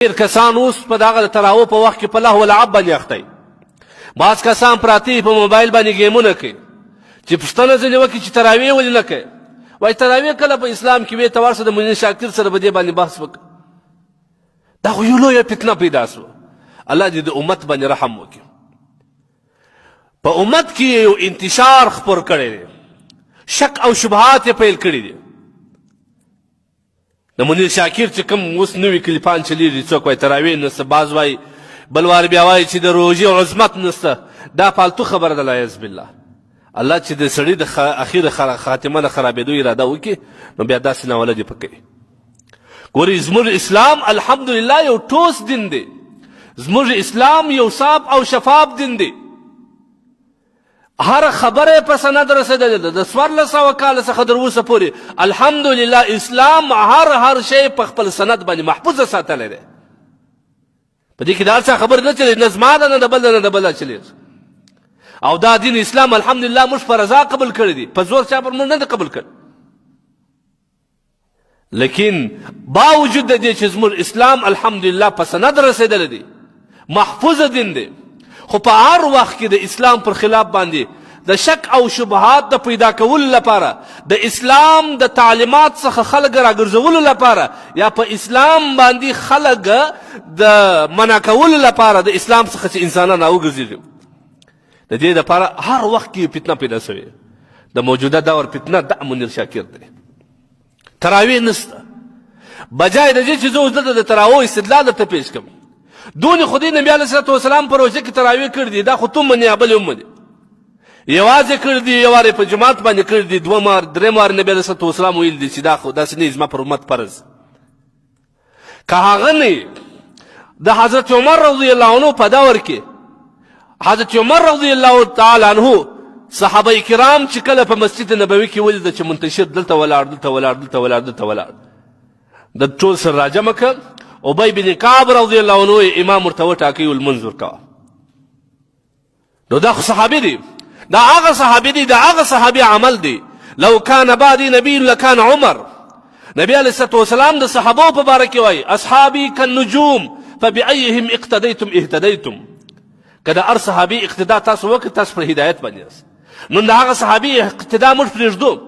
ډېر کسان اوس په دغه تراوو په وخت کې په لهو لعب باندې اخته دي. بعض کسان پراته دي په موبایل باندې ګیمونه کوي چې پوښتنه ځینې وکړي چې تراویح ولې نه کوي. وایي تراویح کله په اسلام کې وې ته ورشه د منیر شاکر سره به دې باندې بحث وکړه. دا خو یو لویه فتنه پیدا شوه. الله دې د امت باندې رحم وکړي. په امت کې یو انتشار خپور کړی دی، شک او شبهات یې پیل کړي دي. د منیر شاکر چې کوم اوس نوي کلیپان چلیږي، څوک وایي تراویح نشته، بعض وایي بل وار بیا وایي چې د روژې عظمت نشته. دا فالتو خبره ده والعیاذ بالله. الله چې د سړي د اخیر خاتمه د خرابېدو اراده وکړي نو بیا داسې ناولدې په کوي. ګورې زموږ اسلام الحمدلله یو ټوس دین دی. زموږ اسلام یو صاف او شفاف دین دی. هر خبره په سند رسېدلې ده. د 1400 کاله څخه تر اوسه پورې الحمدلله اسلام هر شی په خپل سند باندې محفوظ ساتلی دی. په دې کې د هر چا خبر نه چلېږي، نه زما ده نه د بل ده نه د بل چلېږي. او دا دین اسلام الحمدلله موږ په رضا قبول کړی دی، په زور چا پر موږ نه دی قبول کړی. لیکن باوجود د دې چې زموږ اسلام الحمدلله په سند رسېدلی دی، محفوظ دین دی، خو په هر وخت کې د اسلام پر خلاف باندې د شک او شبهات د پیدا کولو لپاره، د اسلام د تعلیمات څخه خلک راګرځولو لپاره، یا په اسلام باندې خلک د منع کولو لپاره د اسلام څخه چې انسانان راوګرځېږي، د دې لپاره هر وخت کې فتنه پیدا شوې. د موجوده دور فتنه د منیر شاکر دی. تراویح نشته. بجای د دې چې زه اوس دلته د تراویح استدلال درته پیش کړم، دونې خو دې نبي علیه الصلاة والسلام په روژه کې تراویح کړي دي. دا خو ته منې بل هم منې. یوازې کړي دي، یو وار یې په جماعت باندې کړي دي، دوه وار درېم وار نبي علیه الصلاة والسلام ویل دي چې دا خو داسې نه زما پر امت فرض. که هغه نه د حضرت عمر رضی الله عنه په دور کې حضرت عمر رضی الله تعالی عنه صحابه کرام چې کله په مسجد نبوي کې ولیده چې منتشر دلته ولاړ دلته ولاړ دلته ولاړ دلته ولاړ، د ټول سره راجمع کړ. ابی بن کعب رضی الله عنه امام ورته وټاکئ لمونځ ورکوه. نو دا خو صحابي دی، دا هغه صحابي دی، دا هغه صحابي عمل دی. لو کان بعدی نبی لکان عمر. نبی علیه الصلاة والسلام د صحابو په باره کې وایي اصحابي کالنجوم فبأیهم اقتدیتم اهتدیتم. که د هر صحابي اقتدا تاسو وکړئ تاسو پر هدایت باندې یاست. نو د هغه صحابي اقتدا موږ پرېږدو.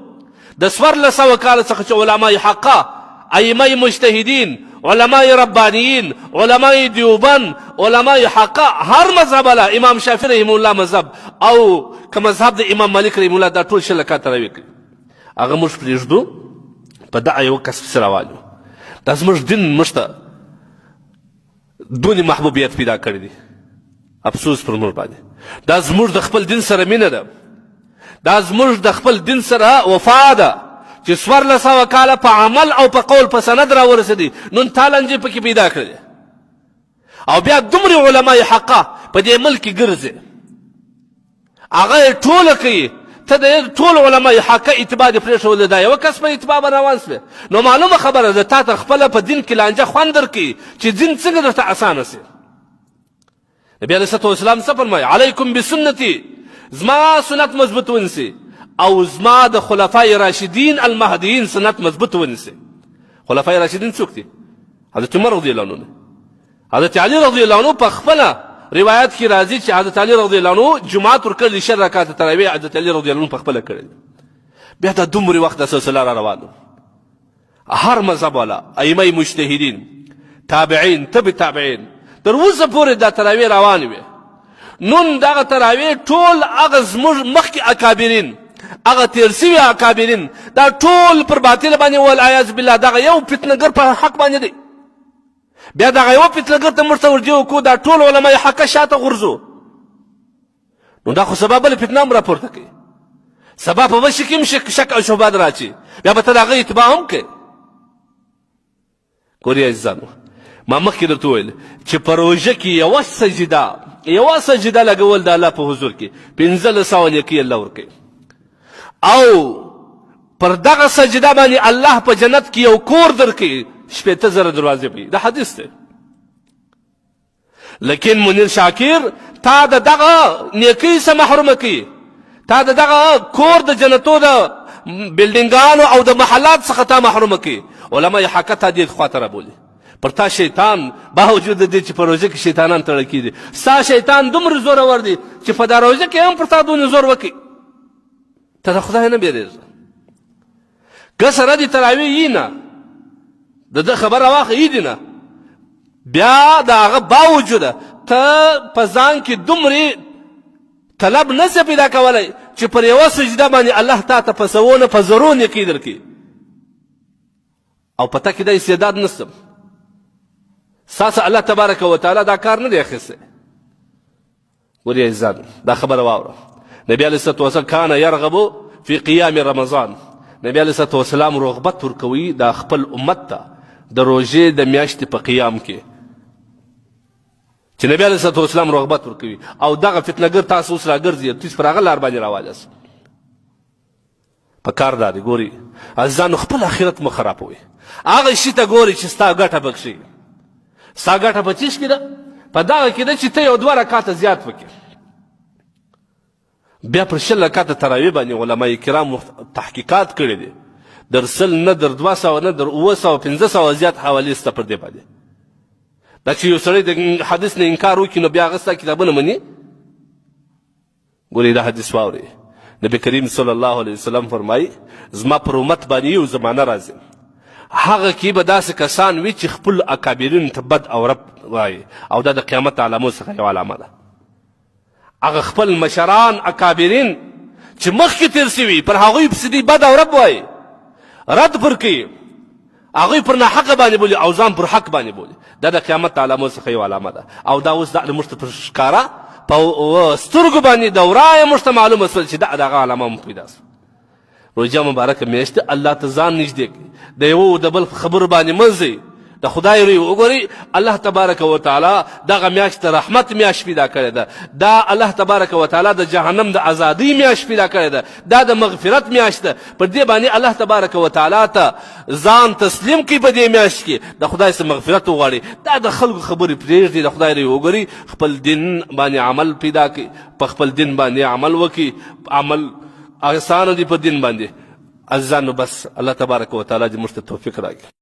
د 1400 کاله څخه چې علمای حقه، ائمه مجتهدین، علماء ربانیین، علماء دیوبند، علماء حقه، هر مذهب والا، امام شافعي رحمه الله مذهب او که مذهب د امام مالک رحمه الله، دا ټول شل رکعات تراویح کوي. هغه موږ پرېږدو، په دغه یو کسب سره روان یو. دا زموږ دین موږ ته دونې محبوبیت پیدا کړی دی. افسوس پر موږ باندې. دا زموږ د خپل دین سره مینه ده، دا زموږ د خپل دین سره وفا ده چې 1400 کاله په عمل او په قول په سند راورسېدي. نن تا لنجې پکې پیدا کړی او بیا دومره علمای حقه په دې ملک کې ګرځي، هغه یې ټوله کوي. ته د ټول علمای حقه اتباع دې پرېښودلې، دا یوه کس په اتباع به روان شوې. نو معلومه خبره ده تا ته خپله په دین کې لانجه خوند درکوي چې دین څنګه درته اسانه شي. نبی علیه الصلاة والسلام څه فرمایي؟ علیکم بسنتي، زما سنت مضبوط ونیسئ او زما د خلفای راشدین المهدیین سنت مضبوط ونیسئ. خلفای راشدین څوک دي؟ حضرت عمر رضی الله عنه، حضرت علی رضی الله عنه. په خپله روایت کې راځي چې حضرت علی رضی الله عنه جمعات ورکړي 6 رکعاته تراویح حضرت علی رضی الله عنه په خپله کړی. بیا دا دومره وخت د سلسله را روانه، هر مذهب والا، ائمه مجتهدین، تابعین، تبع تابعین، تر اوسه پورې دا تراویح روانې وې. نن دغه تراویح ټول هغه زموږ مخکې اکابرین، هغه تیر سوي اکابرین، دا ټول پر باطل باندې والعیاذ بالله دغه یو فتنهګر په حق باندې دی. بیا دغه یو فتنهګر ته موږ توجه وکړو، دا ټول علمای حقه شاته غورځو. نو دا خو سبا بله فتنه هم راپورته کوي، سبا په بل شي کې هم شک او شبهات راچي، بیا به ته د هغه اتباع هم کوې. ګورې عزیزانو، ما مخکې درته وویل چې په روژه کې یوه سجده لګول د الله په حضور کې 1500 نیکي الله ورکوي. او پر دغه سجده باندې الله په جنت کې یو کور درکوي، 80,000 دروازې پرې. دا حدیث دی. لیکن منیر شاکر تا د دغه نیکۍ څخه محرومه کوي، تا د دغه کور د جنتو د بلډینګانو او د محلات څخه تا محرومه کوي. علما یې حقه تا دې خواته رابولي. پر تا شیطان باوجود د دې چې په روژه کې شیطانان تړل کېدي ستا شیطان دومره زورور دی چې په دا روژه کې هم پر تا دونه زور وکړي ته د خدای نه بیرېږه که سره د تراویح یي نه د ده خبره واخله یي دي نه بیا د هغه باوجوده ته په ځان کې دومرې طلب نه څه پیدا کولی چې پر یوه سجده باندې الله تا ته په سوونه په زرو نیکۍ درکړي او په تا کې دا استعداد نشته ستاسو الله تبارک وتعالی دا کار نه دی اخیستی ولې عزیزان دا خبره واوره نبی علیه الصلوة والسلام کان یرغب فی قیام رمضان نبی علیه الصلوة والسلام رغبت ورکوي دا خپل امت ته د روژې د میاشتې په قیام کې چې نبی علیه الصلوة والسلام رغبت ورکوي او دغه فتنهګر تاسو اوس راګرځي تاسو پر هغه لار باندې راواجاست په کار دا دی ګوري عزیزانو خپل آخرت مه خرابوئ هغه شي ته ګوري چې ستا ګټه پکښې ستا ګټه په چیز کې ده په دغه کې ده چې ته یو دوه رکاته زیات وکړې بیا پر 20 رکاته تراویح باندې علما کرام تحقیقات کړي دي در 100 نه در 200 نه در 900 500 زیات حوالې سته پر دې باندې دا چې یو سړی د حدیث نه انکار وکړي نو بیا هغه ستا کتابونه مني ګورې دا حدیث واورئ نبی کریم صلی الله علیه وسلم فرمایي زما پر امت باندې یو زمانه راځي هغه کې به داسې کسان وي چې خپل اکابرین ته بد او رب وایي او دا د قیامت علامو څخه یو علامه ده هغه خپل مشران اکابرین چې مخکې تېر سوي پر هغوی پسې دی بد او رب وایي رد پر کوي هغوی پر ناحقه باندې بولي او ځان پر حق باندې بولي دا د قیامت علامو څخه یو علامه ده او دا اوس دا موږ ته پر ښکاره په سترګو باندې دورایه موږ ته معلومه شول چې دا دغه علامه مو پیدا شوه روژه مبارکه میاشت الله ته ځان نږدې کړي د یو د بل خبرو باندې مه ځئ د خدای روی وګورئ الله تبارک وتعالی دغه میاشت د رحمت میاشت پیدا کړې ده دا الله تبارک وتعالی د جهنم د ازادۍ میاشت پیدا کړې ده دا د مغفرت میاشت ده پر دې باندې الله تبارک وتعالی ته ځان تسلیم کړي په دې میاشت کې د خدای څخه مغفرت وغواړي دا د خلکو خبرې پرېږدي د خدای روی وګورئ خپل دین باندې عمل پیدا کړي په خپل دین باندې عمل وکړي عمل آسان دی په دین باندې عزیزانو بس الله تبارک وتعالی دې موږ ته توفیق راکړي